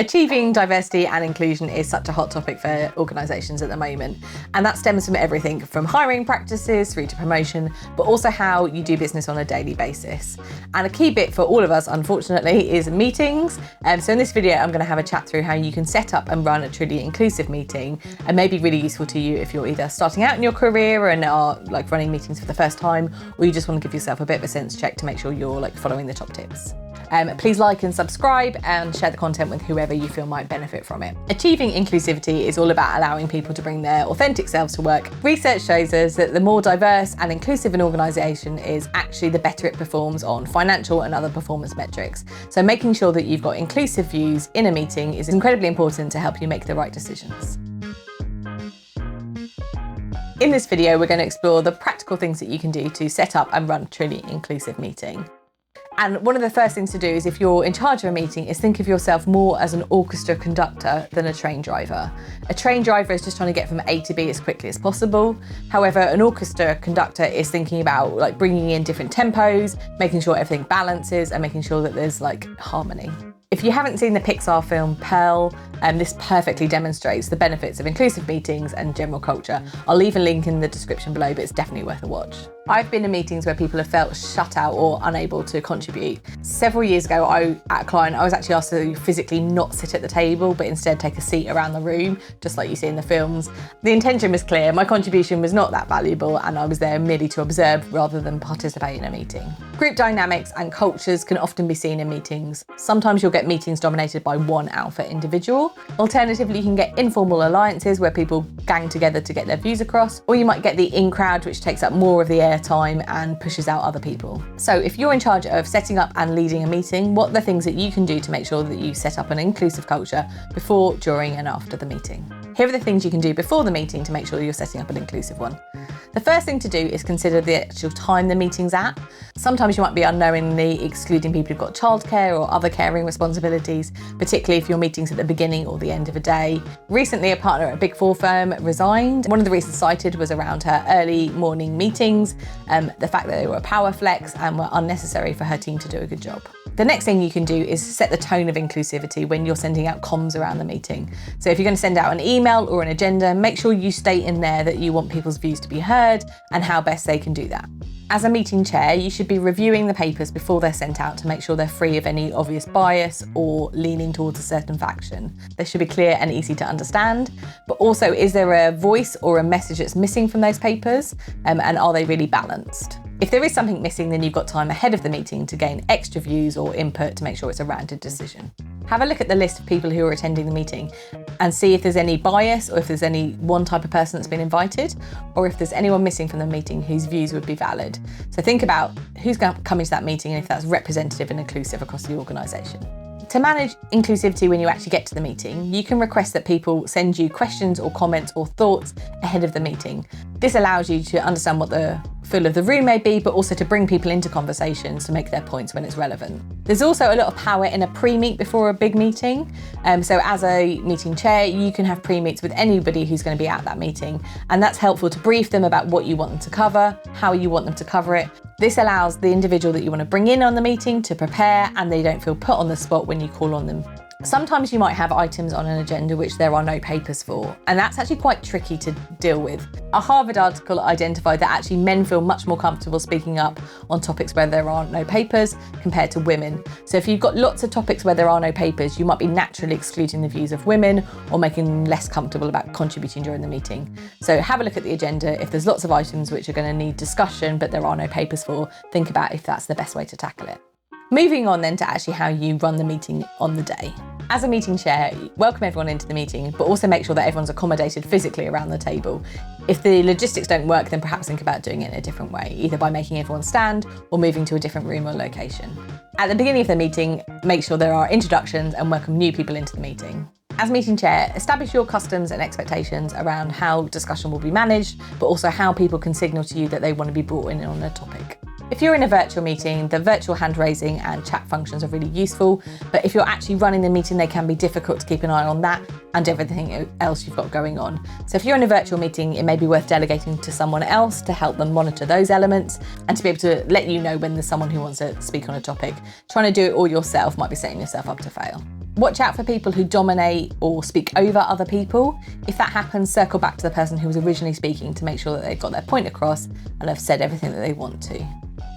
Achieving diversity and inclusion is such a hot topic for organisations at the moment, and that stems from everything from hiring practices through to promotion, but also how you do business on a daily basis. And a key bit for all of us, unfortunately, is meetings. So in this video, I'm going to have a chat through how you can set up and run a truly inclusive meeting, and may be really useful to you if you're either starting out in your career and are like running meetings for the first time, or you just want to give yourself a bit of a sense check to make sure you're like following the top tips. Please like and subscribe and share the content with whoever you feel might benefit from it. Achieving inclusivity is all about allowing people to bring their authentic selves to work. Research shows us that the more diverse and inclusive an organisation is, actually the better it performs on financial and other performance metrics. So making sure that you've got inclusive views in a meeting is incredibly important to help you make the right decisions. In this video, we're going to explore the practical things that you can do to set up and run a truly inclusive meeting. And one of the first things to do is, if you're in charge of a meeting, is think of yourself more as an orchestra conductor than a train driver. A train driver is just trying to get from A to B as quickly as possible. However, an orchestra conductor is thinking about like bringing in different tempos, making sure everything balances and making sure that there's like harmony. If you haven't seen the Pixar film Purl, this perfectly demonstrates the benefits of inclusive meetings and general culture. I'll leave a link in the description below, but it's definitely worth a watch. I've been in meetings where people have felt shut out or unable to contribute. Several years ago, at a client, I was actually asked to physically not sit at the table, but instead take a seat around the room, just like you see in the films. The intention was clear, my contribution was not that valuable, and I was there merely to observe rather than participate in a meeting. Group dynamics and cultures can often be seen in meetings. Sometimes you'll get meetings dominated by one alpha individual. Alternatively, you can get informal alliances where people gang together to get their views across, or you might get the in crowd, which takes up more of the airtime and pushes out other people. So if you're in charge of setting up and leading a meeting, what are the things that you can do to make sure that you set up an inclusive culture before, during and after the meeting? Here are the things you can do before the meeting to make sure you're setting up an inclusive one. The first thing to do is consider the actual time the meeting's at. Sometimes you might be unknowingly excluding people who've got childcare or other caring responsibilities, particularly if your meeting's at the beginning or the end of a day. Recently, a partner at a Big Four firm resigned. One of the reasons cited was around her early morning meetings, the fact that they were a power flex and were unnecessary for her team to do a good job. The next thing you can do is set the tone of inclusivity when you're sending out comms around the meeting. So if you're going to send out an email or an agenda, make sure you state in there that you want people's views to be heard and how best they can do that. As a meeting chair, you should be reviewing the papers before they're sent out to make sure they're free of any obvious bias or leaning towards a certain faction. They should be clear and easy to understand, but also, is there a voice or a message that's missing from those papers, and are they really balanced? If there is something missing, then you've got time ahead of the meeting to gain extra views or input to make sure it's a rounded decision. Have a look at the list of people who are attending the meeting and see if there's any bias, or if there's any one type of person that's been invited, or if there's anyone missing from the meeting whose views would be valid. So think about who's coming to that meeting and if that's representative and inclusive across the organisation. To manage inclusivity when you actually get to the meeting, you can request that people send you questions or comments or thoughts ahead of the meeting. This allows you to understand what the feel of the room may be, but also to bring people into conversations to make their points when it's relevant. There's also a lot of power in a pre-meet before a big meeting. So as a meeting chair, you can have pre-meets with anybody who's going to be at that meeting. And that's helpful to brief them about what you want them to cover, how you want them to cover it. This allows the individual that you want to bring in on the meeting to prepare, and they don't feel put on the spot when you call on them. Sometimes you might have items on an agenda which there are no papers for, and that's actually quite tricky to deal with. A Harvard article identified that actually men feel much more comfortable speaking up on topics where there aren't no papers compared to women. So if you've got lots of topics where there are no papers, you might be naturally excluding the views of women or making them less comfortable about contributing during the meeting. So have a look at the agenda. If there's lots of items which are going to need discussion but there are no papers for, think about if that's the best way to tackle it. Moving on then to actually how you run the meeting on the day. As a meeting chair, welcome everyone into the meeting, but also make sure that everyone's accommodated physically around the table. If the logistics don't work, then perhaps think about doing it in a different way, either by making everyone stand or moving to a different room or location. At the beginning of the meeting, make sure there are introductions and welcome new people into the meeting. As meeting chair, establish your customs and expectations around how discussion will be managed, but also how people can signal to you that they want to be brought in on a topic. If you're in a virtual meeting, the virtual hand raising and chat functions are really useful, but if you're actually running the meeting, they can be difficult to keep an eye on that and everything else you've got going on. So if you're in a virtual meeting, it may be worth delegating to someone else to help them monitor those elements and to be able to let you know when there's someone who wants to speak on a topic. Trying to do it all yourself might be setting yourself up to fail. Watch out for people who dominate or speak over other people. If that happens, circle back to the person who was originally speaking to make sure that they've got their point across and have said everything that they want to.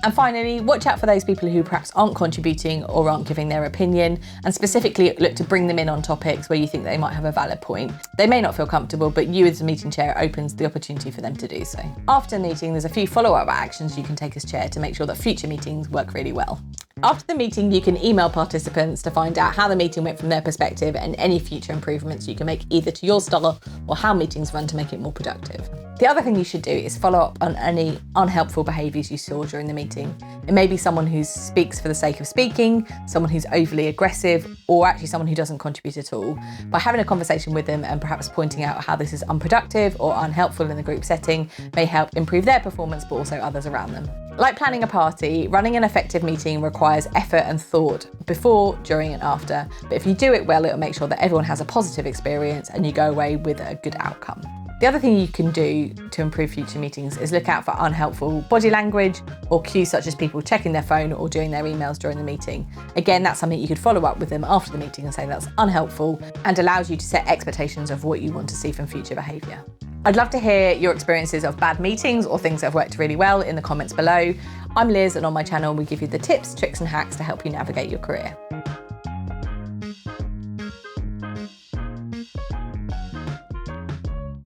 And finally, watch out for those people who perhaps aren't contributing or aren't giving their opinion, and specifically look to bring them in on topics where you think they might have a valid point. They may not feel comfortable, but you as the meeting chair opens the opportunity for them to do so. After the meeting, there's a few follow-up actions you can take as chair to make sure that future meetings work really well. After the meeting, you can email participants to find out how the meeting went from their perspective and any future improvements you can make either to your style or how meetings run to make it more productive. The other thing you should do is follow up on any unhelpful behaviours you saw during the meeting. It may be someone who speaks for the sake of speaking, someone who's overly aggressive, or actually someone who doesn't contribute at all. By having a conversation with them and perhaps pointing out how this is unproductive or unhelpful in the group setting may help improve their performance, but also others around them. Like planning a party, running an effective meeting requires effort and thought before, during and after. But if you do it well, it'll make sure that everyone has a positive experience and you go away with a good outcome. The other thing you can do to improve future meetings is look out for unhelpful body language or cues such as people checking their phone or doing their emails during the meeting. Again, that's something you could follow up with them after the meeting and say that's unhelpful and allows you to set expectations of what you want to see from future behaviour. I'd love to hear your experiences of bad meetings or things that have worked really well in the comments below. I'm Liz, and on my channel we give you the tips, tricks and hacks to help you navigate your career.